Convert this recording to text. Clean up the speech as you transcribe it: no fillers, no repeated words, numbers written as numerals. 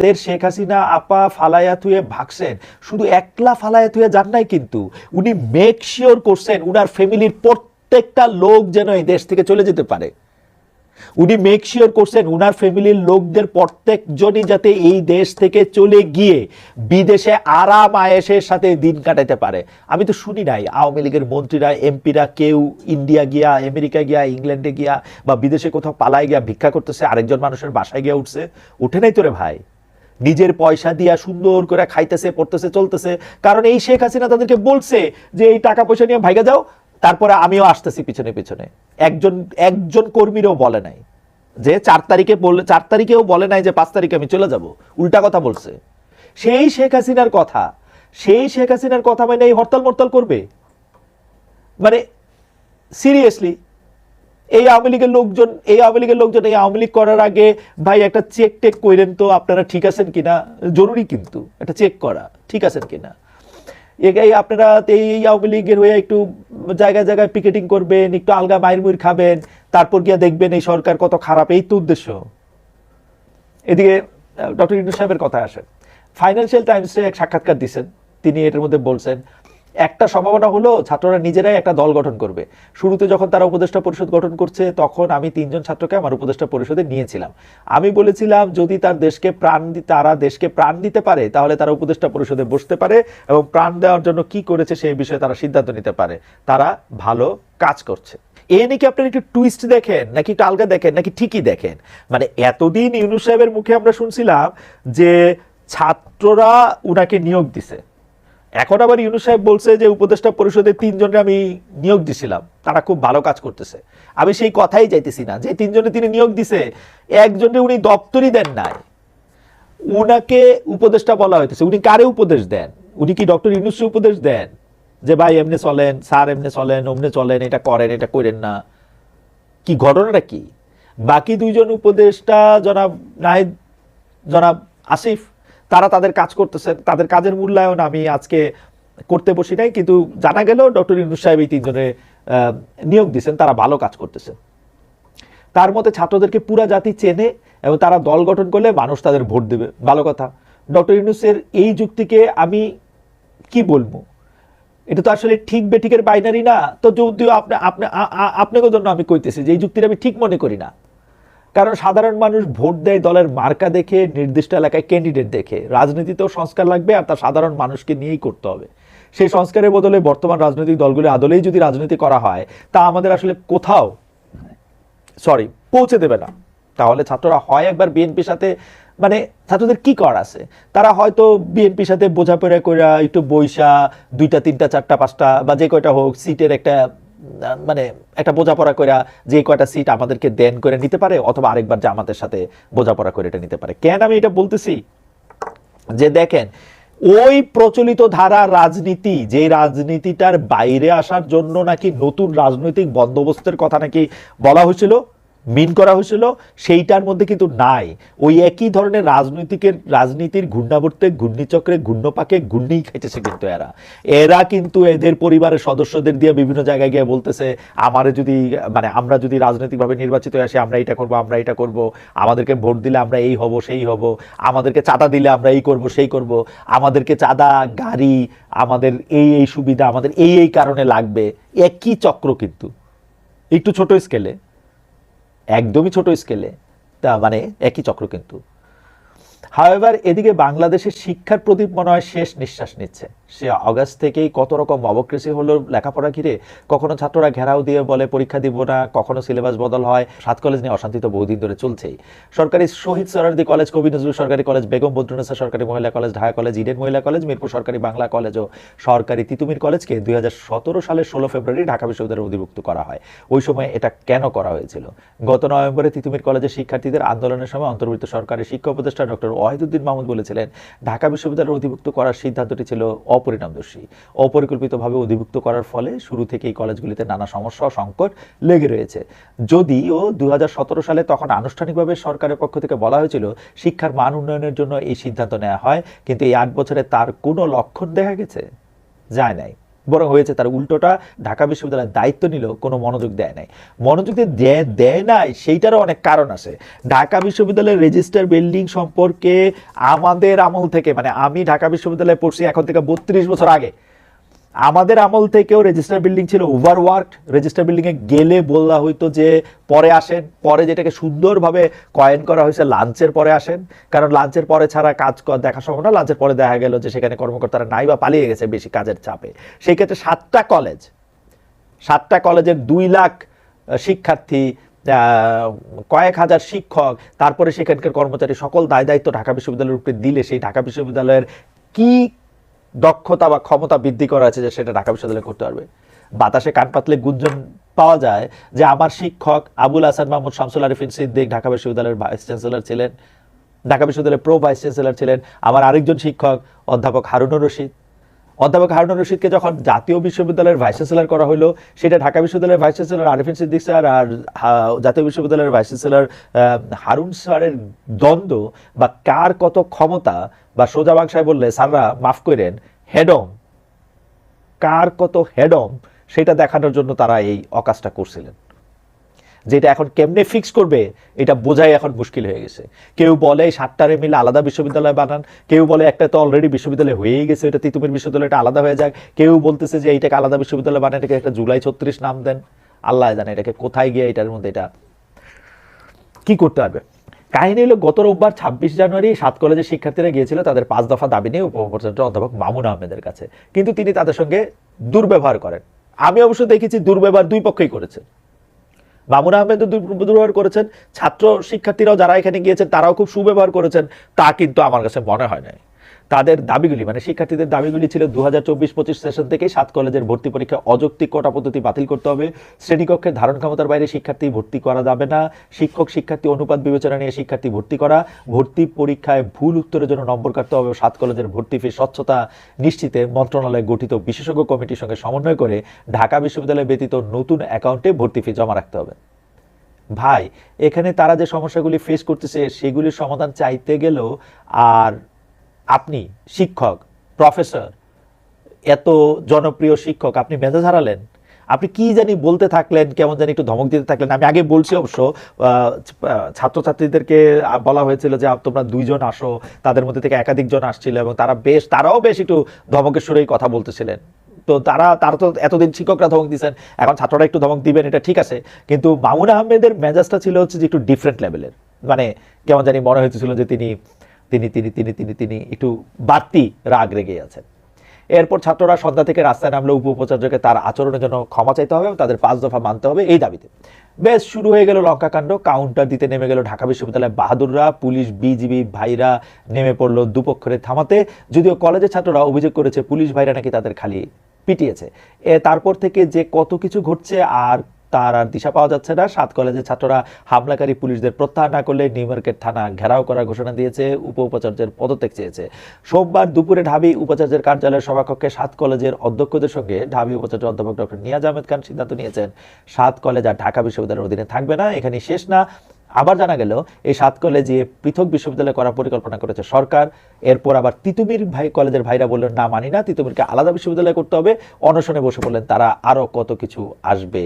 শেখ হাসিনা আপা ফালাইয়া থুয়ে ভাগছেন, শুধু একলা ফালাইয়া থুয়ে যান নাই, কিন্তু উনি মেক শিওর করছেন উনার ফ্যামিলির প্রত্যেকটা লোক যেন এই দেশ থেকে চলে যেতে পারে। উনি মেক শিওর করছেন উনার ফ্যামিলির লোকদের প্রত্যেকজনই যাতে এই দেশ থেকে চলে গিয়ে বিদেশে আরাম আয়েশের সাথে দিন কাটাতে পারে। আমি তো শুনি নাই আওয়ামী লীগের মন্ত্রীরা এমপিরা কেউ ইন্ডিয়া গিয়া, আমেরিকা গিয়া, ইংল্যান্ডে গিয়া বা বিদেশে কোথাও পালায় গিয়া ভিক্ষা করতেছে, আরেকজন মানুষের বাসায় গিয়া উঠছে। উঠে নাই তোরে ভাই, নিজের পয়সা দিয়া সুন্দর করে খাইতেছে, পড়তেছে, চলতেছে। কারণ এই শেখ হাসিনা তাদেরকে বলছে যে এই টাকা পয়সা নিয়ে ভাইগা যাও, তারপরে আমিও আসতেছি পিছনে পিছনে। একজন কর্মীরও বলে নাই যে 4 তারিখে বললে, 4 তারিখেও বলে নাই যে 5 তারিখে আমি চলে যাব। উল্টা কথা বলছে। সেই শেখ হাসিনার কথা মানে এই হরতাল মরতাল করবে? মানে সিরিয়াসলি এই আওয়ামী লীগের লোকজন এই আওয়ামী লীগ করার আগে ভাই একটা চেক টেক করেন তো আপনারা ঠিক আছেন কিনা। জরুরি কিন্তু একটা চেক করা, ঠিক আছেন কিনা। এই আপনারা এই আওয়ামী লীগের হয়ে একটু জায়গায় জায়গায় পিকেটিং করবেন, একটু আলগা মায়ের মুড় খাবেন, তারপর গিয়ে দেখবেন এই সরকার কত খারাপ। এই তো উদ্দেশ্য। এদিকে ডক্টর ইউনূস সাহেবের কথা আসে। ফাইন্যান্সিয়াল টাইমসে এক সাক্ষাৎকার দিচ্ছেন, তিনি এটার মধ্যে বলছেন একটা সম্ভাবনা হলো ছাত্ররা নিজেরাই একটা দল গঠন করবে। শুরুতে যখন তারা উপদেষ্টা পরিষদ গঠন করছে তখন আমি 3 জন ছাত্রকে আমার উপদেষ্টা পরিষদে নিয়েছিলাম। আমি বলেছিলাম যদি তারা দেশকে প্রাণ দিতে পারে তাহলে তারা উপদেষ্টা পরিষদে বসতে পারে এবং প্রাণ দেওয়ার জন্য কি করেছে সেই বিষয়ে তারা সিদ্ধান্ত নিতে পারে। তারা ভালো কাজ করছে। এ নাকি আপনারা একটু টুইস্ট দেখেন, নাকি একটু আলগা দেখেন, নাকি ঠিকই দেখেন? মানে এতদিন ইউনূস সাহেবের মুখে আমরা শুনছিলাম যে ছাত্ররা উনাকে নিয়োগ দিছে, এখন আবার ইউনূস সাহেব বলছে যে উপদেষ্টা পরিষদের 3 জনকে আমি নিয়োগ দিছিলাম, তারা খুব ভালো কাজ করতেছে। আমি সেই কথাই যাইতেছি না যে 3 জনে তিনি নিয়োগ দিছে, একজনে উনি দপ্তরই দেন নাই, উনাকে উপদেষ্টা বলা হইতেছে। উনি কারে উপদেশ দেন? উনি কি ডক্টর ইউনূসকে উপদেশ দেন যে ভাই এমনি চলেন, স্যার এমনি চলেন, অমনে চলেন, এটা করেন, এটা করেন না? কি ঘটনাটা কি? বাকি 2 জন উপদেষ্টা জনাব নাহিদ, জনাব আসিফ, তারা তাদের কাজ করতেছেন, তাদের কাজের মূল্যায়ন আমি আজকে করতে বসি নাই, কিন্তু জানা গেল ডক্টর ইউনূস সাহেব এই 3 জনের নিয়োগ দিচ্ছেন, তারা ভালো কাজ করতেছেন। তার মতে ছাত্রদেরকে পুরা জাতি চেনে এবং তারা দল গঠন করলে মানুষ তাদের ভোট দেবে। ভালো কথা। ডক্টর ইউনূসের এই যুক্তিকে আমি কি বলবো, এটা তো আসলে ঠিক বেঠিকের বাইনারি না। তো যদিও আপনাকে জন্য আমি কইতেছি যে এই যুক্তিটা আমি ঠিক মনে করি না। কারণ সাধারণ মানুষ ভোট দেয় দলের মার্কা দেখে, নির্দিষ্ট এলাকায় ক্যান্ডিডেট দেখে। রাজনীতিতেও সংস্কার লাগবে, আর তা সাধারণ মানুষকে নিয়েই করতে হবে। সেই সংস্কারের বদলে বর্তমান রাজনৈতিক দলগুলো আদলেই যদি রাজনীতি করা হয় তা আমাদের আসলে কোথাও পৌঁছে দেবে না। তাহলে ছাত্ররা হয় একবার বিএনপির সাথে, মানে ছাত্রদের কি করার আছে, তারা হয়তো বিএনপির সাথে বোঝাপড়া করে একটু বৈশা 2টা 3টা 4টা 5টা বা যে কয়টা হোক সিটের একটা মানে একটা বোঝাপড়া করে যে কয়টা সিট আমাদেরকে দেন করে নিতে পারে, অথবা আরেকবার জামাতের সাথে বোঝাপড়া করে এটা নিতে পারে। কেন আমি এটা বলতেছি যে দেখেন ওই প্রচলিত ধারা রাজনীতি, যে রাজনীতিটার বাইরে আসার জন্য নাকি নতুন রাজনৈতিক বন্দোবস্তের কথা নাকি বলা হয়েছিল, মিন করা হয়েছিল, সেইটার মধ্যে কিন্তু নাই। ওই একই ধরনের রাজনীতির ঘূর্ণাবর্তে, ঘূর্ণিচক্রে, ঘূর্ণপাকে ঘূর্ণিই খাইতেছে কিন্তু এরা কিন্তু এদের পরিবারের সদস্যদের দিয়ে বিভিন্ন জায়গায় গিয়ে বলতেছে আমরা যদি রাজনৈতিকভাবে নির্বাচিত হয়ে আসি আমরা এটা করব, আমরা এটা করব, আমাদেরকে ভোট দিলে আমরা এই হব সেই হব, আমাদেরকে চাঁদা দিলে আমরা এই করব সেই করব, আমাদেরকে চাঁদা, গাড়ি, আমাদের এই সুবিধা আমাদের এই কারণে লাগবে। একই চক্র কিন্তু একটু ছোট স্কেলে, একদমই ছোট স্কেলে, তা মানে একই চক্র কিন্তু। হাওয়েভার এদিকে বাংলাদেশের শিক্ষার প্রদীপ মনে হয় শেষ নিঃশ্বাস নিচ্ছে। সে আগস্ট থেকেই কত রকম অবকৃষি হলো লেখাপড়া ঘিরে। কখনো ছাত্ররা ঘেরাও দিয়ে বলে পরীক্ষা দিব না, কখনো সিলেবাস বদল হয়। 7 কলেজ নিয়ে অশান্তি তো বহুদিন ধরে চলছেই। সরকারি শহীদ সোহরাওয়ার্দী কলেজ, কবি নজরুল সরকারি কলেজ, বেগম বদরুন্নেসা সরকারি মহিলা কলেজ, ঢাকা কলেজ, ইডেন মহিলা কলেজ, মিরপুর সরকারি বাংলা কলেজ ও সরকারি তিতুমির কলেজকে 2017 সালের 16 ফেব্রুয়ারি ঢাকা বিশ্ববিদ্যালয়ে অধিভুক্ত করা হয়। ওই সময় এটা কেন করা হয়েছিল? গত নভেম্বরে তিতুমির কলেজের শিক্ষার্থীদের আন্দোলনের সময় অন্তর্বর্তী সরকারের শিক্ষা উপদেষ্টা ডক্টর ওয়াহিদুদ্দিন মাহমুদ বলেছিলেন ঢাকা বিশ্ববিদ্যালয়ে অধিভুক্ত করার সিদ্ধান্তটি ছিল অপরিণামদর্শী। অপরিকল্পিতভাবে অধিভুক্ত করার ফলে শুরু থেকেই কলেজগুলিতে নানা সমস্যা ও সংকট লেগে রয়েছে। যদিও 2017 সালে তখন আনুষ্ঠানিকভাবে সরকারের পক্ষ থেকে বলা হয়েছিল শিক্ষার মান উন্নয়নের জন্য এই সিদ্ধান্ত নেওয়া হয়, কিন্তু এই 8 বছরে তার কোনো লক্ষণ দেখা গেছে যায় নাই। বরং হয়েছে তার উল্টোটা, ঢাকা বিশ্ববিদ্যালয়ের দায়িত্ব নিল, কোনো মনোযোগ দেয় নাই। মনোযোগ দেয় নাই সেইটারও অনেক কারণ আছে। ঢাকা বিশ্ববিদ্যালয়ের রেজিস্টার বিল্ডিং সম্পর্কে আমাদের আমল থেকে, মানে আমি ঢাকা বিশ্ববিদ্যালয়ে পড়ছি এখন থেকে 32 বছর আগে, আমাদের আমল থেকেও রেজিস্টার বিল্ডিং ছিল ওভারওয়ার্কড। রেজিস্টার বিল্ডিংয়ে গেলে বলা হইতো যে পরে আসেন, পরে যেটাকে সুন্দরভাবে কয়েন করা হয়েছে লাঞ্চের পরে আসেন, কারণ লাঞ্চের পরে ছাড়া কাজ দেখা সম্ভব না। লাঞ্চের পরে দেখা গেল যে সেখানে কর্মকর্তারা নাই বা পালিয়ে গেছে বেশি কাজের চাপে। সেই ক্ষেত্রে 7টা কলেজের 2 লাখ শিক্ষার্থী, কয়েক হাজার শিক্ষক, তারপরে সেখানকার কর্মচারী, সকল দায় দায়িত্ব ঢাকা বিশ্ববিদ্যালয়ের উপরে দিলে সেই ঢাকা বিশ্ববিদ্যালয়ের কি দক্ষতা বা ক্ষমতা বৃদ্ধি করা আছে যে সেটা ঢাকা বিশ্ববিদ্যালয় করতে পারবে? বাতাসে কান পাতলে গুঞ্জন পাওয়া যায় যে আমার শিক্ষক আবুল হাসান মাহমুদ শামসুল আরিফিন সিদ্দিক ঢাকা বিশ্ববিদ্যালয়ের ভাইস চ্যান্সেলর ছিলেন, ঢাকা বিশ্ববিদ্যালয়ের প্রো ভাইস চ্যান্সেলর ছিলেন। আমার আরেকজন শিক্ষক অধ্যাপক হারুনুর রশিদ, অধ্যাপক হারুনুর রশিদকে যখন জাতীয় বিশ্ববিদ্যালয়ের ভাইস চ্যান্সেলর করা হলো, সেটা ঢাকা বিশ্ববিদ্যালয়ের vice chancellor Arifin Siddique sir আর জাতীয় বিশ্ববিদ্যালয়ের ভাইস চ্যান্সেলর হারুন স্যারের দ্বন্দ্ব বা কার কত ক্ষমতা, বা সোজা বাংলায় বললে স্যাররা মাফ করেন হেডম, কার কত হেডম, সেটা দেখানোর জন্য তারা এই অকাজটা করছিলেন। যেটা এখন কেমনে ফিক্স করবে এটা বোঝাই এখন মুশকিল হয়ে গেছে। কেউ বলে 7টারে মিলে আলাদা বিশ্ববিদ্যালয় বানান, কেউ বলে একটা তো অলরেডি বিশ্ববিদ্যালয় হয়েই গেছে, এটা তিতুমির বিশ্ববিদ্যালয়টা আলাদা হয়ে যাক, কেউ বলতেছে যে এইটাকে আলাদা বিশ্ববিদ্যালয় বানান, এটাকে একটা জুলাই 36 নাম দেন। আল্লাহ জানে এটাকে কোথায় গিয়ে এটার মধ্যে এটা কি করতে পারবে। কাহিনী হলো গত রোববার 26 জানুয়ারি 7 কলেজের শিক্ষার্থীরা গিয়েছিল তাদের 5 দফা দাবি নিয়ে উপ-উপাচার্য অধ্যাপক মামুন আহমেদের কাছে, কিন্তু তিনি তাদের সঙ্গে দুর্ব্যবহার করেন। আমি অবশ্য দেখেছি দুর্ব্যবহার দুই পক্ষই করেছে। মামুন আহমেদ দুর্ব্যবহার করেছেন, ছাত্র শিক্ষার্থীরাও যারা এখানে গিয়েছেন তারাও খুব সুব্যবহার করেছেন, তা কিন্তু আমার কাছে মনে হয় নাই। তাদের দাবিগুলি, মানে শিক্ষার্থীদের দাবিগুলি ছিল 2024-25 সেশন থেকে 7 কলেজের ভর্তি পরীক্ষা অযৌক্তিক কোটা পদ্ধতি বাতিল করতে হবে, শ্রেণীকক্ষের ধারণ ক্ষমতার বাইরে শিক্ষার্থী ভর্তি করা যাবে না, শিক্ষক শিক্ষার্থী অনুপাত বিবেচনা নিয়ে শিক্ষার্থী ভর্তি করা, ভর্তি পরীক্ষায় ভুল উত্তরের জন্য নম্বর কাটতে হবে, 7 কলেজের ভর্তি ফি স্বচ্ছতা নিশ্চিতে মন্ত্রণালয় গঠিত বিশেষজ্ঞ কমিটির সঙ্গে সমন্বয় করে ঢাকা বিশ্ববিদ্যালয় ব্যতীত নতুন অ্যাকাউন্টে ভর্তি ফি জমা রাখতে হবে। ভাই, এখানে তারা যে সমস্যাগুলি ফেস করতেছে সেগুলির সমাধান চাইতে গেলেও, আর আপনি শিক্ষক, প্রফেসর, এত জনপ্রিয় শিক্ষক, আপনি মেজাজ হারালেন, আপনি কি জানি বলতে থাকলেন, কেমন জানি একটু ধমক দিতে থাকলেন। আমি আগে বলছি অবশ্য, ছাত্রছাত্রীদেরকে বলা হয়েছিল যে তোমরা 2 জন আসো, তাদের মধ্যে থেকে একাধিক জন আসছিল এবং তারাও বেশ একটু ধমকের সুরেই কথা বলতেছিলেন। তো তারা তো এতদিন শিক্ষকরা ধমক দিয়েছেন, এখন ছাত্ররা একটু ধমক দিবেন, এটা ঠিক আছে, কিন্তু মামুন আহমেদের মেজাজটা ছিল হচ্ছে যে একটু ডিফারেন্ট লেভেলের, মানে কেমন জানি মনে হয়েছিল যে তিনি তিনি তিনি তিনি তিনি তিনি একটু বাড়তি রাগ রেগে আছেন। এরপর ছাত্ররা সন্ধ্যা থেকে রাস্তায় নামলে উপ-উপাচার্যকে তার আচরণের জন্য ক্ষমা চাইতে হবে এবং তাদের 5 দফা মানতে হবে এই দাবিতে। বেশ, শুরু হয়ে গেল লঙ্কাকাণ্ড। কাউন্টার দিতে নেমে গেল ঢাকা বিশ্ববিদ্যালয়ের বাহাদুররা, পুলিশ বিজিবি ভাইরা নেমে পড়লো দুপক্ষরে থামাতে। যদিও কলেজের ছাত্ররা অভিযোগ করেছে পুলিশ ভাইরা নাকি তাদের খালি পিটিয়েছে। তারপর থেকে যে কত কিছু ঘটছে আর তার আর দিশা পাওয়া যাচ্ছে না। 7 কলেজের ছাত্ররা হামলাকারী পুলিশদের প্রত্যাহার না করলে নিউ মার্কেট থানা ঘেরাও করার ঘোষণা দিয়েছে, উপ-উপাচার্যের পদত্যাগ চেয়েছে। সোমবার দুপুরে ঢাবি উপাচার্যের কার্যালয়ের সভাকক্ষে 7 কলেজের অধ্যক্ষদের সঙ্গে ঢাবি উপাচার্য অধ্যাপক ডক্টর নিয়াজ আহমেদ খান সিদ্ধান্ত নিয়েছেন 7 কলেজ আর ঢাকা বিশ্ববিদ্যালয়ের অধীনে থাকবে না। এখানে শেষ না, আবার জানা গেল এই 7 কলেজে পৃথক বিশ্ববিদ্যালয় করার পরিকল্পনা করেছে সরকার। এরপর আবার তিতুমির কলেজের ভাইরা বললেন না মানি না, তিতুমিরকে আলাদা বিশ্ববিদ্যালয় করতে হবে। অনশনে বসে পড়লেন তারা, আরো কত কিছু আসবে